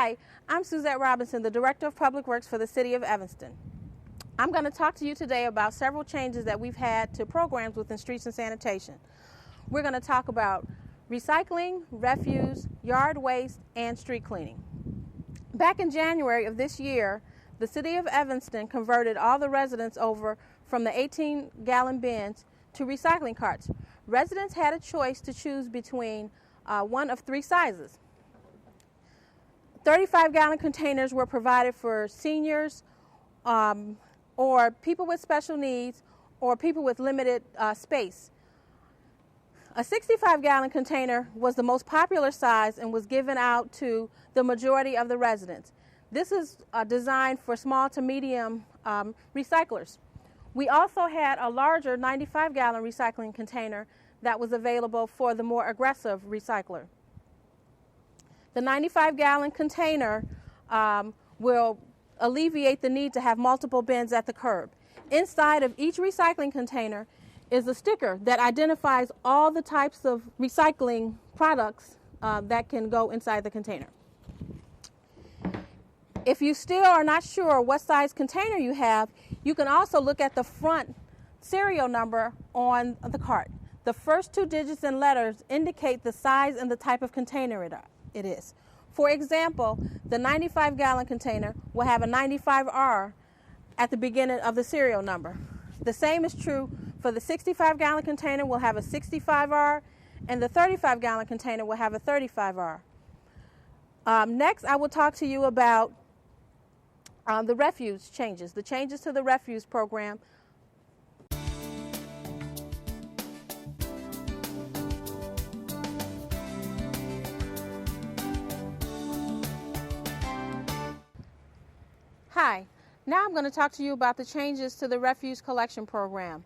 Hi, I'm Suzette Robinson, the Director of Public Works for the City of Evanston. I'm going to talk to you today about several changes that we've had to programs within streets and sanitation. We're going to talk about recycling, refuse, yard waste, and street cleaning. Back in January of this year, the City of Evanston converted all the residents over from the 18-gallon bins to recycling carts. Residents had a choice to choose between one of three sizes. 35-gallon containers were provided for seniors or people with special needs or people with limited space. A 65-gallon container was the most popular size and was given out to the majority of the residents. This is designed for small to medium recyclers. We also had a larger 95-gallon recycling container that was available for the more aggressive recycler. The 95-gallon container will alleviate the need to have multiple bins at the curb. Inside of each recycling container is a sticker that identifies all the types of recycling products that can go inside the container. If you still are not sure what size container you have, you can also look at the front serial number on the cart. The first two digits and letters indicate the size and the type of container it is. For example, the 95-gallon container will have a 95R at the beginning of the serial number. The same is true for the 65-gallon container will have a 65R, and the 35-gallon container will have a 35R. Next, I will talk to you about the refuse changes, the changes to the refuse program. Hi, now I'm going to talk to you about the changes to the refuse collection program.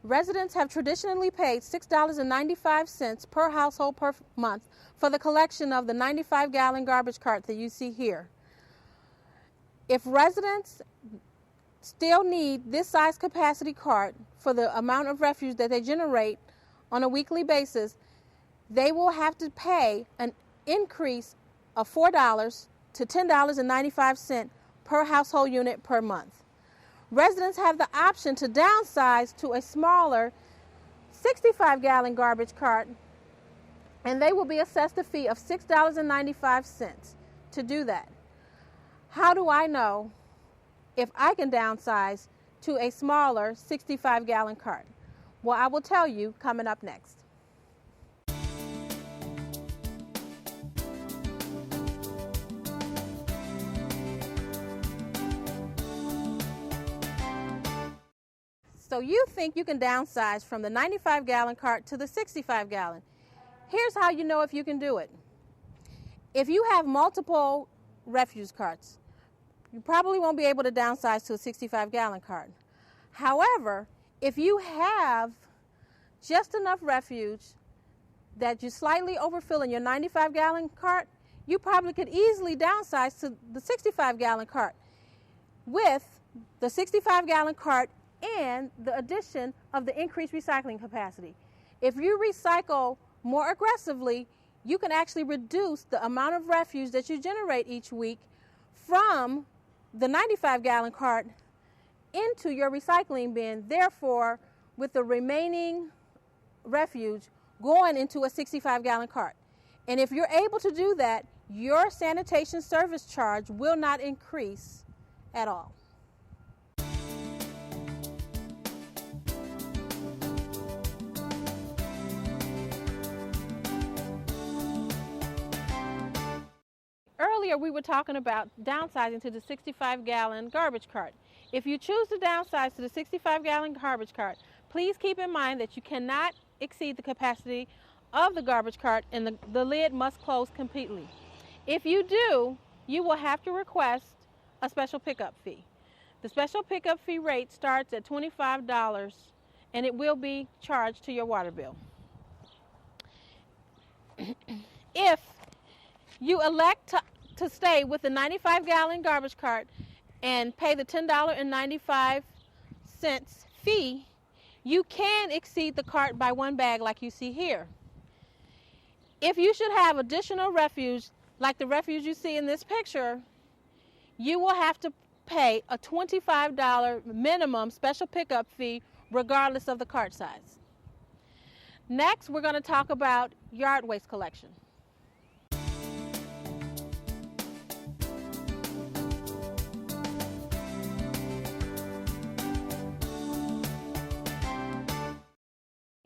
Residents have traditionally paid $6.95 per household per month for the collection of the 95-gallon garbage cart that you see here. If residents still need this size capacity cart for the amount of refuse that they generate on a weekly basis, they will have to pay an increase of $4 to $10.95 per household unit per month. Residents have the option to downsize to a smaller 65-gallon garbage cart, and they will be assessed a fee of $6.95 to do that. How do I know if I can downsize to a smaller 65-gallon cart? Well, I will tell you coming up next. So you think you can downsize from the 95-gallon cart to the 65-gallon. Here's how you know if you can do it. If you have multiple refuse carts, you probably won't be able to downsize to a 65-gallon cart. However, if you have just enough refuse that you slightly overfill in your 95-gallon cart, you probably could easily downsize to the 65-gallon cart with the 65-gallon cart and the addition of the increased recycling capacity. If you recycle more aggressively, you can actually reduce the amount of refuse that you generate each week from the 95-gallon cart into your recycling bin, therefore, with the remaining refuse going into a 65-gallon cart. And if you're able to do that, your sanitation service charge will not increase at all. Earlier, we were talking about downsizing to the 65-gallon garbage cart. If you choose to downsize to the 65-gallon garbage cart, please keep in mind that you cannot exceed the capacity of the garbage cart and the lid must close completely. If you do, you will have to request a special pickup fee. The special pickup fee rate starts at $25 and it will be charged to your water bill. If you elect to stay with the 95-gallon garbage cart and pay the $10.95 fee, you can exceed the cart by one bag like you see here. If you should have additional refuse like the refuse you see in this picture, you will have to pay a $25 minimum special pickup fee regardless of the cart size. Next, we're going to talk about yard waste collection.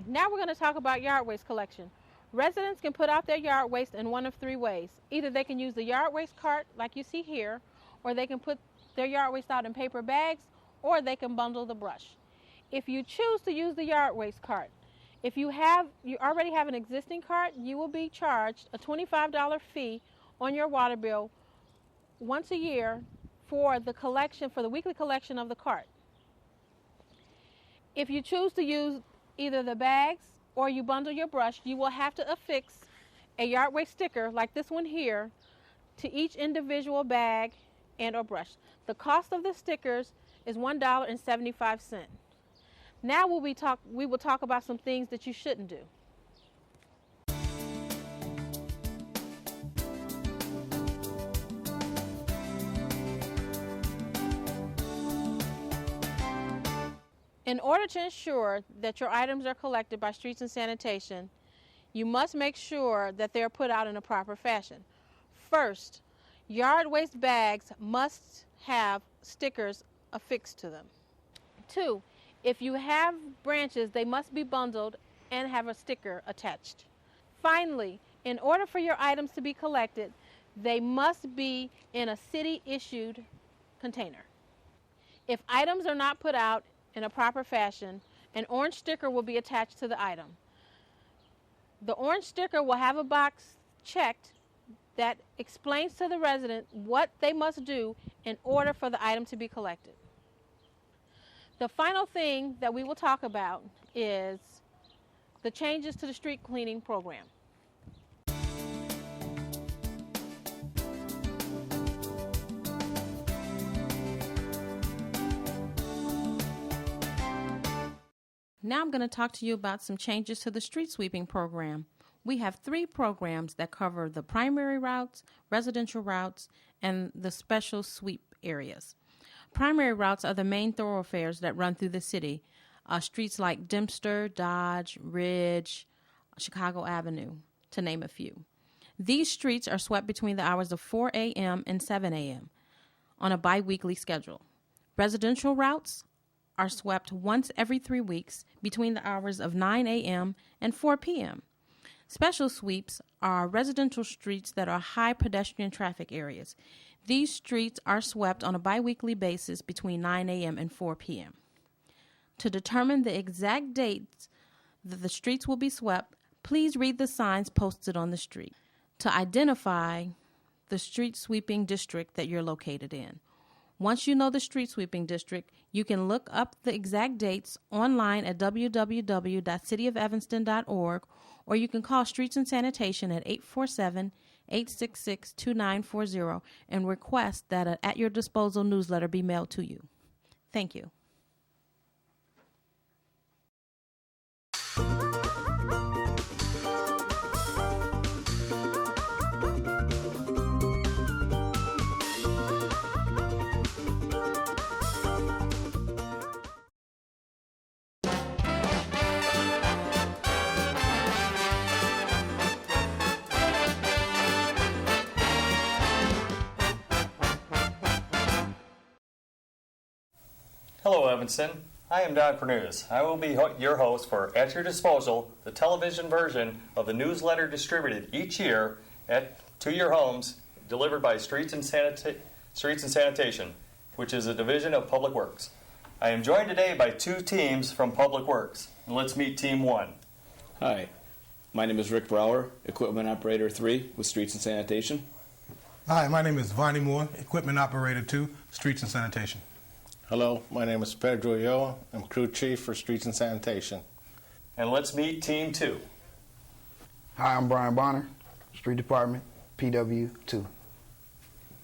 Now we're going to talk about yard waste collection. Residents can put out their yard waste in one of three ways. Either they can use the yard waste cart like you see here, or they can put their yard waste out in paper bags, or they can bundle the brush. If you choose to use the yard waste cart, if you already have an existing cart, you will be charged a $25 fee on your water bill once a year for the weekly collection of the cart. If you choose to use either the bags or you bundle your brush, you will have to affix a yard waste sticker like this one here to each individual bag and or brush. The cost of the stickers is $1.75. Now we will talk about some things that you shouldn't do. In order to ensure that your items are collected by Streets and Sanitation, you must make sure that they are put out in a proper fashion. First, yard waste bags must have stickers affixed to them. 2, if you have branches, they must be bundled and have a sticker attached. Finally, in order for your items to be collected, they must be in a city-issued container. If items are not put out in a proper fashion, an orange sticker will be attached to the item. The orange sticker will have a box checked that explains to the resident what they must do in order for the item to be collected. The final thing that we will talk about is the changes to the street cleaning program. Now I'm going to talk to you about some changes to the street sweeping program. We have 3 programs that cover the primary routes, residential routes, and the special sweep areas. Primary routes are the main thoroughfares that run through the city, streets like Dempster, Dodge, Ridge, Chicago Avenue, to name a few. These streets are swept between the hours of 4 a.m. and 7 a.m. on a bi-weekly schedule. Residential routes are swept once every 3 weeks between the hours of 9 a.m. and 4 p.m. Special sweeps are residential streets that are high pedestrian traffic areas. These streets are swept on a bi-weekly basis between 9 a.m. and 4 p.m. To determine the exact dates that the streets will be swept, please read the signs posted on the street to identify the street sweeping district that you're located in. Once you know the street sweeping district, you can look up the exact dates online at www.cityofevanston.org, or you can call Streets and Sanitation at 847-866-2940 and request that an At Your Disposal newsletter be mailed to you. Thank you. Hello, Evanston. I am Don Pernews. I will be your host for At Your Disposal, the television version of the newsletter distributed each year to your homes, delivered by Streets and Sanitation, which is a division of Public Works. I am joined today by 2 teams from Public Works. And let's meet Team 1. Hi, my name is Rick Brower, Equipment Operator 3 with Streets and Sanitation. Hi, my name is Vonnie Moore, Equipment Operator 2, Streets and Sanitation. Hello, my name is Pedro Ulloa. I'm Crew Chief for Streets and Sanitation. And let's meet Team 2. Hi, I'm Brian Bonner, Street Department, PW 2.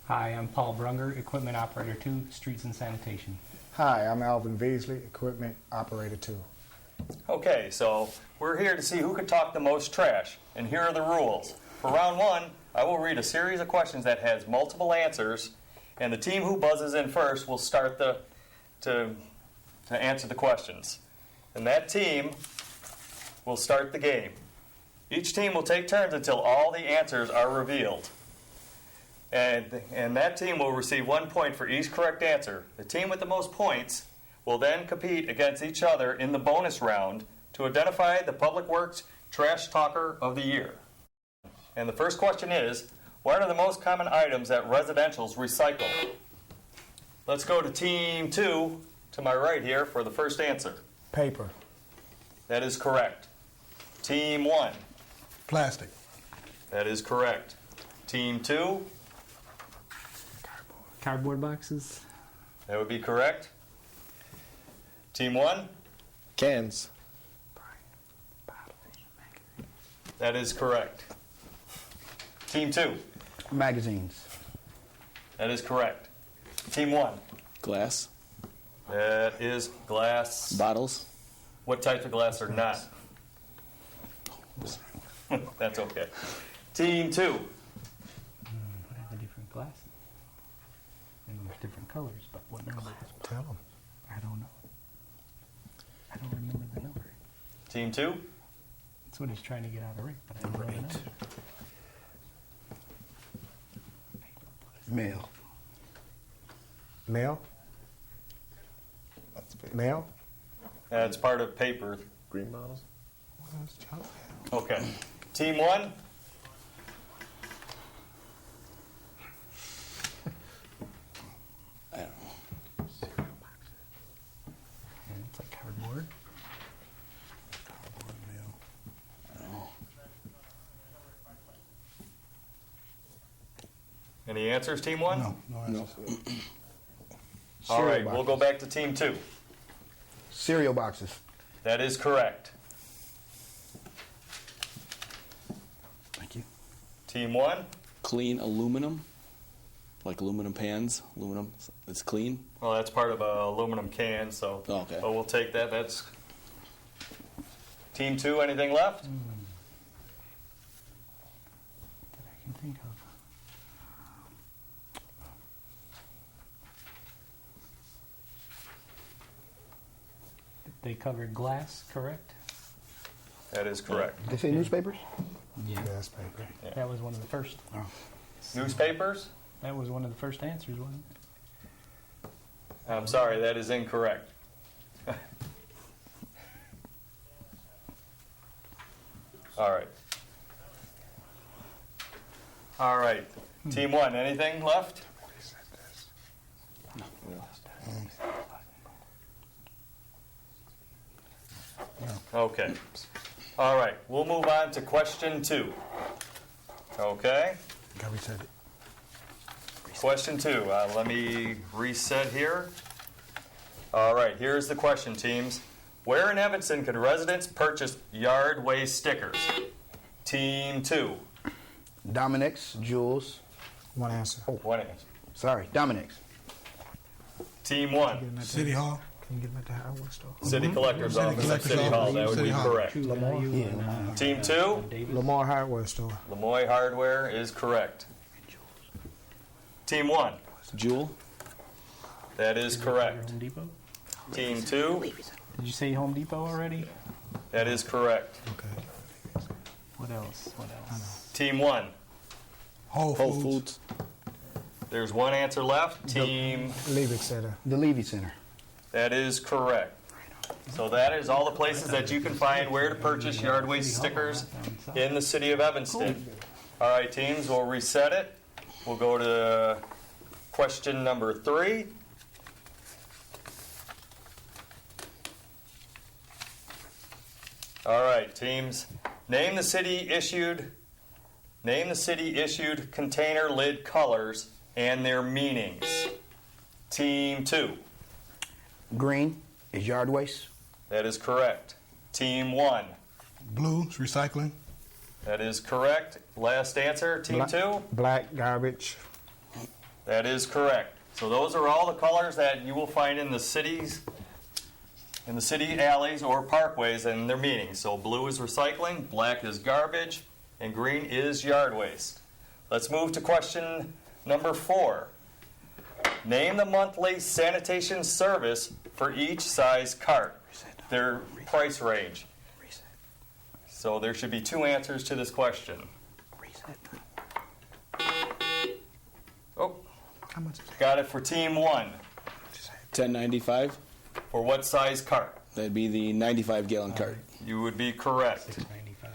Hi, I'm Paul Brunger, Equipment Operator 2, Streets and Sanitation. Hi, I'm Alvin Beasley, Equipment Operator 2. Okay, so we're here to see who could talk the most trash, and here are the rules. For round one, I will read a series of questions that has multiple answers, and the team who buzzes in first will start to answer the questions. And that team will start the game. Each team will take turns until all the answers are revealed. And that team will receive 1 point for each correct answer. The team with the most points will then compete against each other in the bonus round to identify the Public Works Trash Talker of the Year. And the first question is, what are the most common items that residentials recycle? Let's go to Team 2, to my right here, for the first answer. Paper. That is correct. Team 1. Plastic. That is correct. Team 2. Cardboard boxes. That would be correct. Team 1. Cans. That is correct. Team 2. Magazines. That is correct. Team 1. Glass. That is glass. Bottles. What types of glass are not? That's okay. Team 2. What are the different glasses? And there's different colors, but what number? Tell them. I don't know. I don't remember the number. Team 2. That's what he's trying to get out of Rick, but I don't know the number. Mail. Mail. Mail. That's part of paper. Green bottles. Okay. Team 1. I don't know. And it's like cardboard. I don't know. Any answers, Team 1? No, no answers. All Cereal right, boxes. we'll go back to Team 2. Cereal boxes. That is correct. Thank you. Team 1. Clean aluminum. Like aluminum pans. Aluminum. It's clean. Well, that's part of an aluminum can, so Oh, okay. but we'll take that. That's Team 2. Anything left? That I can think of. They covered glass, correct? That is correct. Did they say newspapers? Yeah. Gas paper. That was one of the first. Newspapers? That was one of the first answers, wasn't it? I'm sorry, that is incorrect. All right. All right. Team 1, anything left? Okay. All right. We'll move on to question 2. Okay. Got reset it. Question 2. Let me reset here. All right. Here's the question, teams. Where in Evanston can residents purchase yard waste stickers? Team 2. Dominic's, Jules. One answer. One answer. Sorry, Dominic's. Team 1. City Hall. Can you get them at the hardware store? City Collector's City Office at Collector's City Hall. Office, That would City be Hall. correct. Yeah. Team 2. Lamar Hardware Store. Lemoy Hardware is correct. Team 1. Jewel. That is correct. Home Depot? Team 2. Did you say Home Depot already? That is correct. Okay. What else? What else? Team 1. Whole Whole Foods. Foods. There's one answer left. Team. Leave Center. The Levy Center. That is correct. So that is all the places that you can find where to purchase yard waste stickers in the city of Evanston. All right, teams, we'll reset it. We'll go to question number 3. All right, teams. Name the city issued container lid colors and their meanings. Team 2. Green is yard waste. That is correct. Team 1. Blue is recycling. That is correct. Last answer, Team 2. Black garbage. That is correct. So those are all the colors that you will find in the cities, in the city alleys or parkways and their meanings. So blue is recycling, black is garbage, and green is yard waste. Let's move to question number 4. Name the monthly sanitation service for each size cart, their price range. So there should be 2 answers to this question. Oh, How much is it? got it for team 1. $10.95. For what size cart? That'd be the 95-gallon cart. You would be correct. $6.95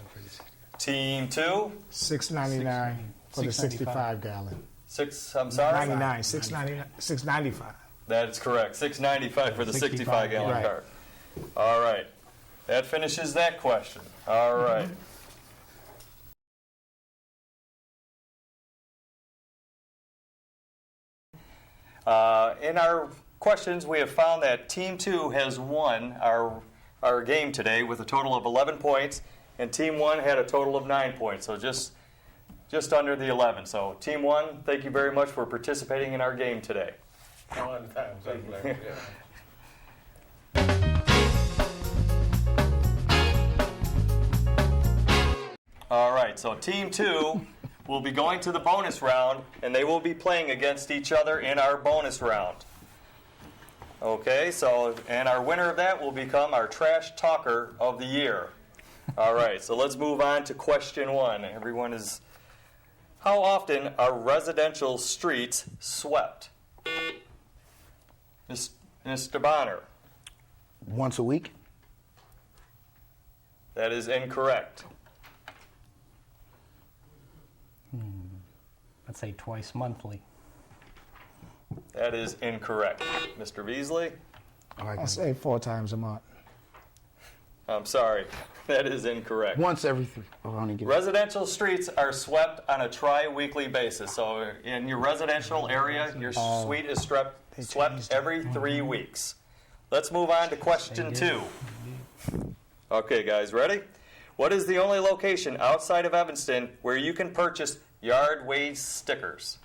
for the 60. Team 2, $6.99 for the $6.95. 65 gallon. 6, I'm sorry? $6.99, $6.95. That's correct. $6.95 for the 65, 65-gallon right. cart. All right. That finishes that question. All right. In our questions, we have found that Team 2 has won our game today with a total of 11 points, and Team 1 had a total of 9 points, so just under the 11. So Team 1, thank you very much for participating in our game today. All right, so Team 2 will be going to the bonus round, and they will be playing against each other in our bonus round. Okay, so, and our winner of that will become our trash talker of the year. All right, so let's move on to question 1. Everyone is, how often are residential streets swept? Mr. Bonner. Once a week? That is incorrect. I'd say twice monthly. That is incorrect. Mr. Beasley? I'll say 4 times a month. I'm sorry. That is incorrect. Once every 3. Oh, I only get Residential streets are swept on a tri-weekly basis. So in your residential area, your suite is swept every 3 weeks. Let's move on to question 2. Okay, guys, ready? What is the only location outside of Evanston where you can purchase yard waste stickers?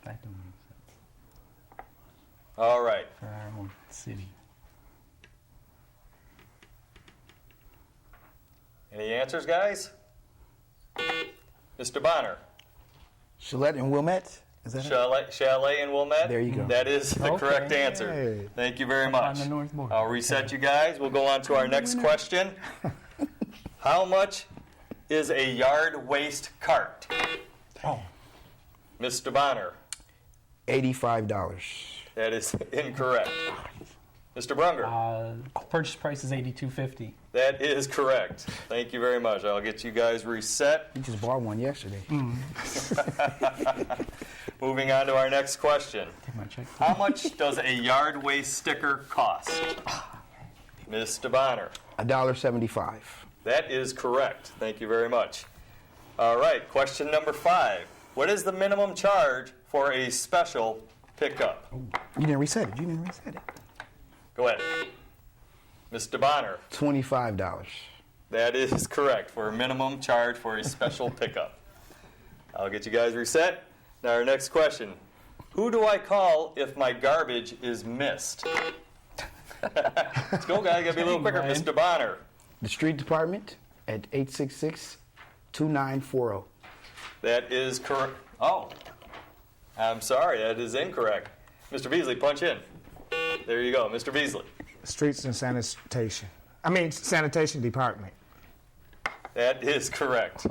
That don't make sense All right. for our own city. Any answers, guys? Mr. Bonner? Gillette and Wilmette? Is that it? Chalet and Wilmette? There you go. That is the Okay. correct answer. Hey. Thank you very On much. the North Border. I'll reset you guys. We'll go on to our next question. How much is a yard waste cart? Oh. Mr. Bonner? $85. That is incorrect. Mr. Brunger? Purchase price is $82.50. That is correct. Thank you very much. I'll get you guys reset. You just bought one yesterday. Moving on to our next question. Take my check. How much does a yard waste sticker cost? Mr. Bonner? $1.75. That is correct. Thank you very much. All right, question number 5. What is the minimum charge for a special pickup? You didn't reset it. Go ahead. Mr. Bonner? $25. That is correct for a minimum charge for a special pickup. I'll get you guys reset. Now our next question. Who do I call if my garbage is missed? Let's go, guys. Gotta be a little quicker. Brian. Mr. Bonner? The street department at 866-2940. That is correct. Oh, I'm sorry. That is incorrect. Mr. Beasley, punch in. There you go. Mr. Beasley. Streets and sanitation. Sanitation department. That is correct.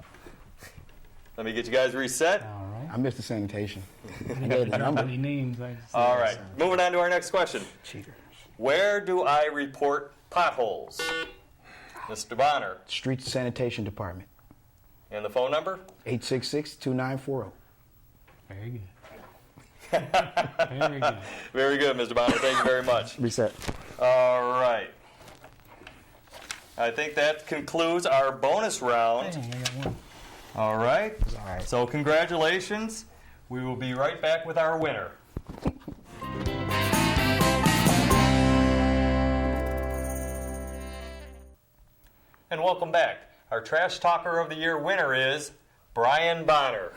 Let me get you guys reset. All right. I missed the sanitation. I I gave got the the number. company names. I just All right. Moving on to our next question. Cheaters. Where do I report potholes? Mr. Bonner. Street sanitation department. And the phone number? 866-2940. Very good. Very good. Very good, Mr. Bonner. Thank you very much. Reset. All right. I think that concludes our bonus round. Dang, I got one. All right. All right. So congratulations. We will be right back with our winner. And welcome back. Our Trash Talker of the Year winner is Brian Bonner.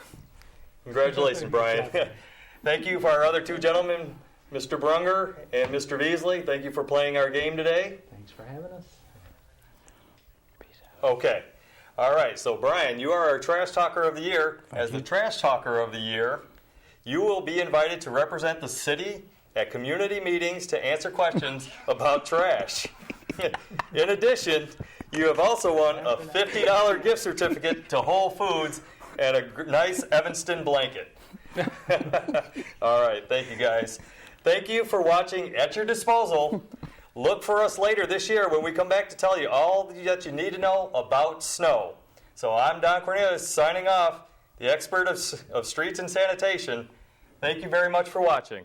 Congratulations, Brian. Thank you for our other two gentlemen, Mr. Brunger and Mr. Beasley. Thank you for playing our game today. Thanks for having us. Okay. All right. So, Brian, you are our Trash Talker of the Year. As the Trash Talker of the Year, you will be invited to represent the city at community meetings to answer questions about trash. In addition, you have also won a $50 gift certificate to Whole Foods and a nice Evanston blanket. All right. Thank you, guys. Thank you for watching At Your Disposal. Look for us later this year when we come back to tell you all that you need to know about snow. So I'm Don Cornelius signing off, the expert of streets and sanitation. Thank you very much for watching.